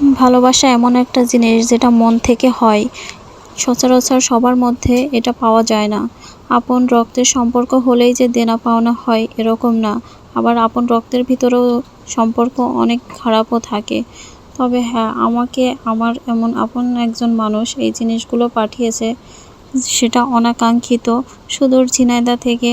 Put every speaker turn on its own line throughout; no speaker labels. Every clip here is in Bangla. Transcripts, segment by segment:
ভালোবাসা এমন একটা জিনিস যেটা মন থেকে হয়। সচরাচর সবার মধ্যে এটা পাওয়া যায় না। আপন রক্তের সম্পর্ক হলেই যে দেনা পাওনা হয় এরকম না। আবার আপন রক্তের ভিতরেও সম্পর্ক অনেক খারাপও থাকে। তবে হ্যাঁ, আমাকে আমার এমন আপন একজন মানুষ এই জিনিসগুলো পাঠিয়েছে, সেটা অনাকাঙ্ক্ষিত। সুদূর ঝিনাইদহ থেকে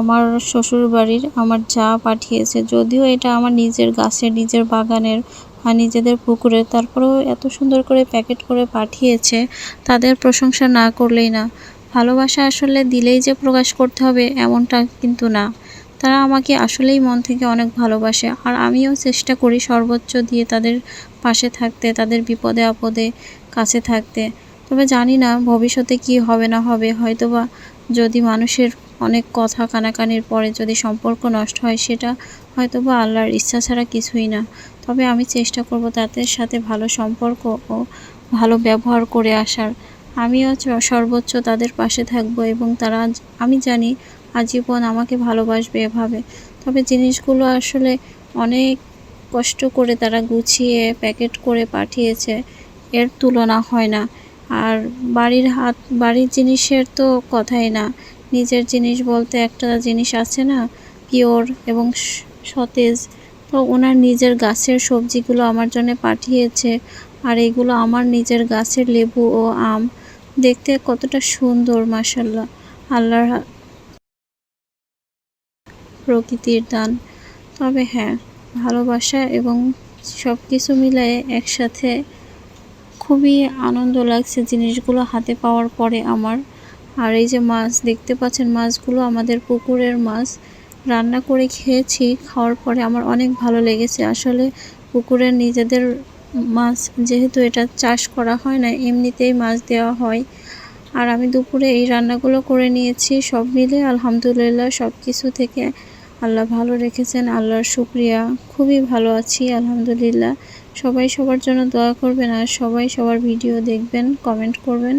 আমার শ্বশুরবাড়ির আমার জা পাঠিয়েছে। যদিও এটা আমার নিজের গাছের, নিজের বাগানের বা নিজেদের পুকুরের, তারপরেও এত সুন্দর করে প্যাকেট করে পাঠিয়েছে, তাদের প্রশংসা না করলেই না। ভালোবাসা আসলে দিলেই যে প্রকাশ করতে হবে এমনটা কিন্তু না। তারা আমাকে আসলেই মন থেকে অনেক ভালোবাসে, আর আমিও চেষ্টা করি সর্বোচ্চ দিয়ে তাদের পাশে থাকতে, তাদের বিপদে আপদে কাছে থাকতে। তবে জানি না ভবিষ্যতে কি হবে না হবে। হয়তোবা যদি মানুষের অনেক কথা কানাকানির পরে যদি সম্পর্ক নষ্ট হয়, সেটা হয়তোবা আল্লাহর ইচ্ছা ছাড়া কিছুই না। তবে আমি চেষ্টা করব তাদের সাথে ভালো সম্পর্ক ও ভালো ব্যবহার করে আসার। আমিও সর্বোচ্চ তাদের পাশে থাকব, এবং তারা, আমি জানি, আজীবন আমাকে ভালোবাসবে এভাবে। তবে জিনিসগুলো আসলে অনেক কষ্ট করে তারা গুছিয়ে প্যাকেট করে পাঠিয়েছে, এর তুলনা হয় না। আর বাড়ির জিনিসের তো কথাই না। নিজের জিনিস বলতে একটা জিনিস আছে না, পিওর এবং সতেজ। তো ওনার নিজের গাছের সবজিগুলো আমার জন্য পাঠিয়েছে, আর এগুলো আমার নিজের গাছের লেবু ও আম। দেখতে কতটা সুন্দর, মাশাআল্লাহ, আল্লাহর প্রকৃতির দান। তবে হ্যাঁ, ভালোবাসা এবং সব কিছু মিলায়ে একসাথে খুবই আনন্দ লাগছে জিনিসগুলো হাতে পাওয়ার পরে আমার। আর এই যে মাছ দেখতে পাচ্ছেন, মাছগুলো আমাদের পুকুরের মাছ। রান্না করে খেয়েছি, খাওয়ার পরে আমার অনেক ভালো লেগেছে। আসলে পুকুরের নিজেদের মাছ, যেহেতু এটা চাষ করা হয় না, এমনিতেই মাছ দেওয়া হয়। আর আমি দুপুরে এই রান্নাগুলো করে নিয়েছি। সব মিলে আলহামদুলিল্লাহ, সব কিছু থেকে আল্লাহ ভালো রেখেছেন, আল্লাহর শুকরিয়া। খুবই ভালো আছি আলহামদুলিল্লাহ। সবাই সবার জন্য দোয়া করবেন, আর সবাই সবার ভিডিও দেখবেন, কমেন্ট করবেন।